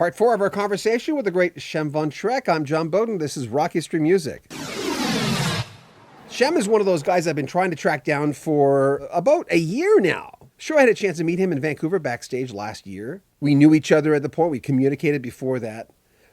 Part 4 of our conversation with the great Shem von Schroeck. I'm John Beaudin. This is Rock History Music. Shem is one of those guys I've been trying to track down for about a year now. Sure, I had a chance to meet him in Vancouver backstage last year. We knew each other at the point. We communicated before that.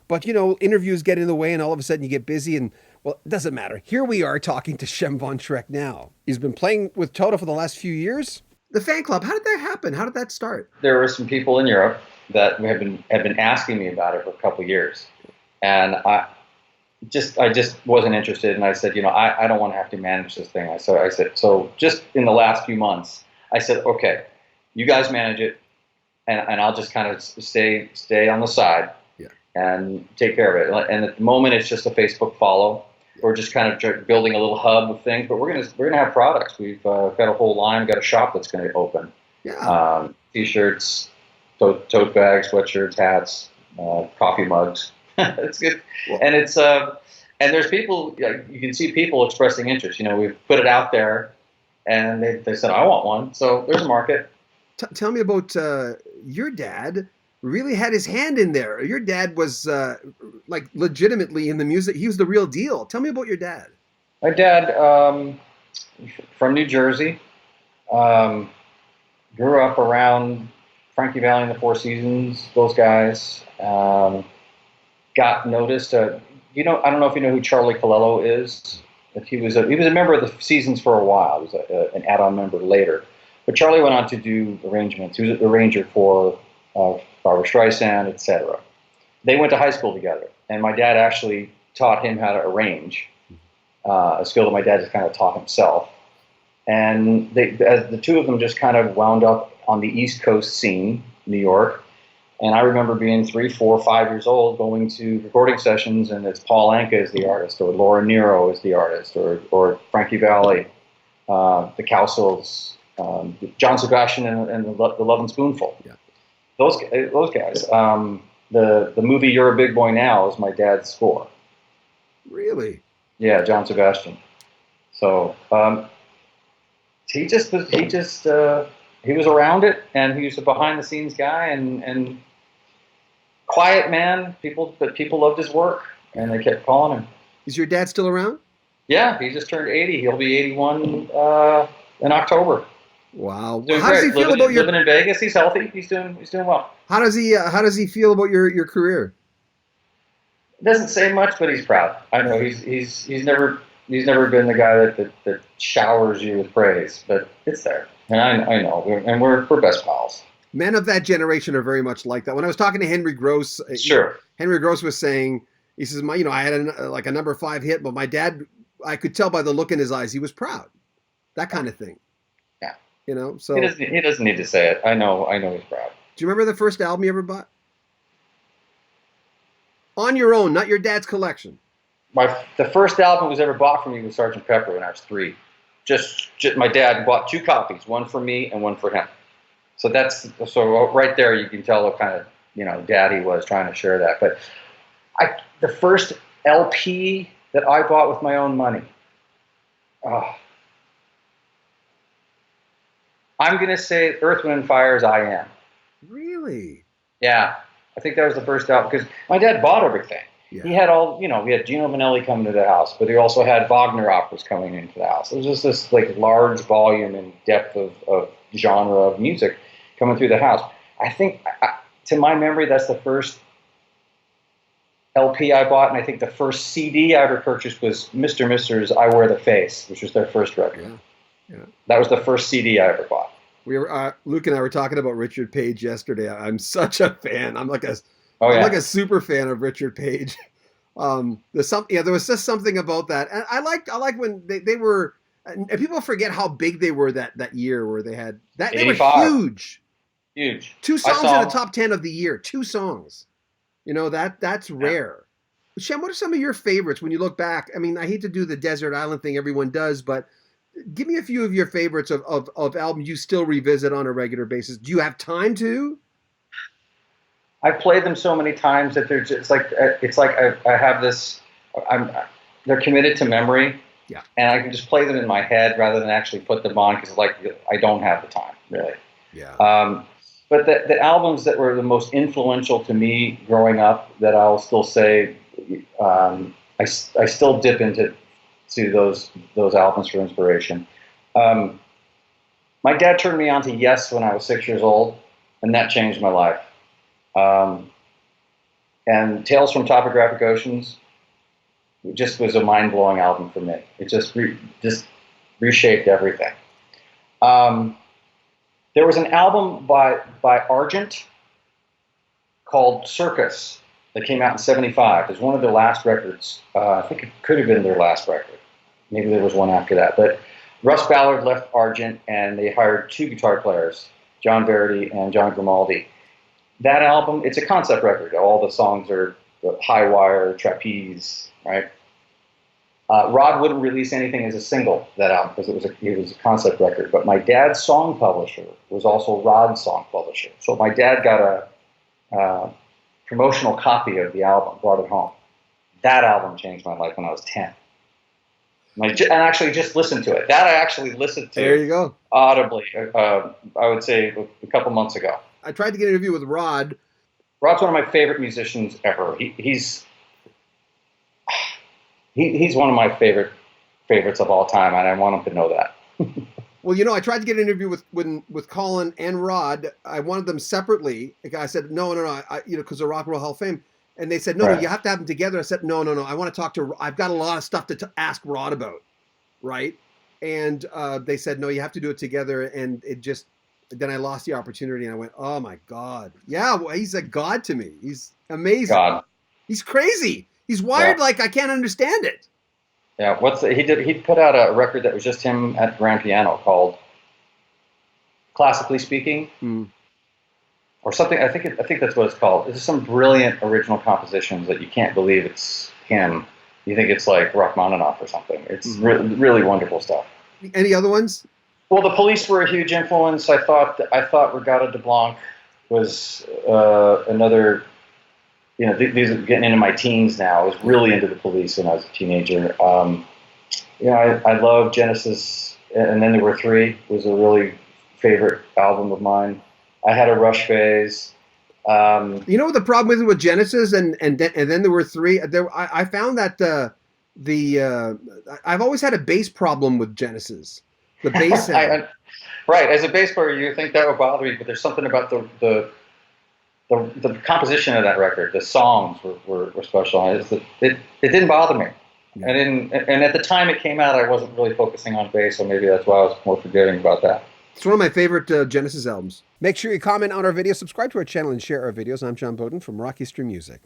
But, you know, interviews get in the way and all of a sudden you get busy and, well, it doesn't matter. Here we are talking to Shem von Schroeck now. He's been playing with Toto for the last few years. The fan club, how did that happen? How did that start? There were some people in Europe that have been asking me about it for a couple of years. And I just wasn't interested. And I said, you know, I don't want to have to manage this thing. I said, so just in the last few months, I said, okay, you guys manage it and I'll just kind of stay on the side and take care of it. And at the moment, it's just a Facebook follow. We're just kind of building a little hub of things, but we're gonna have products. We've got a whole line. We've got a shop that's going to open. Yeah. T-shirts, tote bags, sweatshirts, hats, coffee mugs. It's good, and it's and there's people. You can see people expressing interest. You know, we've put it out there, and they said, "I want one." So there's a market. Tell me about your dad. Really had his hand in there. Your dad was like legitimately in the music. He was the real deal. Tell me about your dad. My dad, from New Jersey, grew up around Frankie Valli and the Four Seasons. Those guys got noticed. You know, I don't know if you know who Charlie Colello is. But he was a member of the Seasons for a while. He was an add-on member later. But Charlie went on to do arrangements. He was an arranger for Barbra Streisand, etc. They went to high school together, and my dad actually taught him how to arrange, a skill that my dad just kind of taught himself. And as the two of them just kind of wound up on the East Coast scene, New York. And I remember being 3, 4, 5 years old, going to recording sessions, and it's Paul Anka is the artist, or Laura Nyro is the artist, or Frankie Valli, the Cowsills, John Sebastian, and the Love and Spoonful. Yeah. Those guys. The movie You're a Big Boy Now is my dad's score. Really? Yeah, John Sebastian. So he was around it, and he was a behind the scenes guy and quiet man. But people loved his work, and they kept calling him. Is your dad still around? Yeah, he just turned 80. He'll be 81 in October. Wow. How does he feel about living in Vegas? He's healthy. He's doing well. How does he feel about your career? He doesn't say much, but he's proud. I know he's never been the guy that showers you with praise, but it's there. And I know, we're best pals. Men of that generation are very much like that. When I was talking to Henry Gross, sure. Henry Gross was saying, he says, I had a number 5 hit, but my dad, I could tell by the look in his eyes, he was proud. That kind of thing. Yeah. You know, so he doesn't need to say it. I know he's proud. Do you remember the first album you ever bought? On your own, not your dad's collection. The first album was ever bought for me was Sgt. Pepper when I was 3. Just my dad bought 2 copies, one for me and one for him. So right there you can tell what kind of dad he was trying to share that. But the first LP that I bought with my own money. I'm going to say Earth, Wind & Fire's I Am. Really? Yeah. I think that was the first album because my dad bought everything. Yeah. He had we had Gino Vanelli coming to the house, but he also had Wagner operas coming into the house. It was just this large volume and depth of genre of music coming through the house. I think, to my memory, that's the first LP I bought, and I think the first CD I ever purchased was Mr. Mister's I Wear the Face, which was their first record. Yeah. Yeah. That was the first CD I ever bought. We were Luke and I were talking about Richard Page yesterday. I'm such a fan. I'm like a super fan of Richard Page. There was just something about that, and I like when they were. And people forget how big they were that year, where they had that. They were huge. 2 songs in the top 10 of the year. 2 songs. That's rare. Shem, what are some of your favorites when you look back? I mean, I hate to do the desert island thing everyone does, but give me a few of your favorites of albums you still revisit on a regular basis. Do you have time to? I played them so many times that they're just I have this. They're committed to memory. Yeah. And I can just play them in my head rather than actually put them on because I don't have the time really. Yeah. But the albums that were the most influential to me growing up, that I'll still say, I still dip into those albums for inspiration. My dad turned me on to Yes when I was 6 years old, and that changed my life. And Tales from Topographic Oceans just was a mind-blowing album for me. It just reshaped everything. There was an album by Argent called Circus that came out in '75. It was one of their last records. I think it could have been their last record. Maybe there was one after that. But Russ Ballard left Argent, and they hired 2 guitar players, John Verity and John Grimaldi. That album, it's a concept record. All the songs are high wire, trapeze, right? Rod wouldn't release anything as a single, that album, because it was a concept record. But my dad's song publisher was also Rod's song publisher. So my dad got a promotional copy of the album, brought it home. That album changed my life when I was 10. And actually just listened to it. That I actually listened to. There you go. Audibly, I would say a couple months ago. I tried to get an interview with Rod. Rod's one of my favorite musicians ever. He's one of my favorites of all time, and I want him to know that. Well, I tried to get an interview with Colin and Rod. I wanted them separately. I said, no, because of Rock and Roll Hall of Fame. And they said, no, you have to have them together. I said, no. I want to talk to, I've got a lot of stuff to ask Rod about, right? And they said, no, you have to do it together. And then I lost the opportunity, and I went, oh my God. Yeah, well, he's a god to me. He's amazing. God. He's crazy. He's wired like I can't understand it. Yeah, he put out a record that was just him at grand piano called Classically Speaking, or something. I think that's what it's called. It's some brilliant original compositions that you can't believe it's him. You think it's like Rachmaninoff or something. It's really wonderful stuff. Any other ones? Well, the Police were a huge influence. I thought Regatta de Blanc was another. These are getting into my teens now. I was really into the Police when I was a teenager. I love Genesis, and then there were 3. Was a really favorite album of mine. I had a Rush phase. You know what the problem is with Genesis, and then there were 3. I found that I've always had a bass problem with Genesis. The bass sound. Right. As a bass player, you think that would bother me, but there's something about the composition of that record. The songs were special. It didn't bother me. Yeah. And at the time it came out, I wasn't really focusing on bass, so maybe that's why I was more forgiving about that. It's one of my favorite Genesis albums. Make sure you comment on our video, subscribe to our channel, and share our videos. I'm John Beaudin from Rocky Stream Music.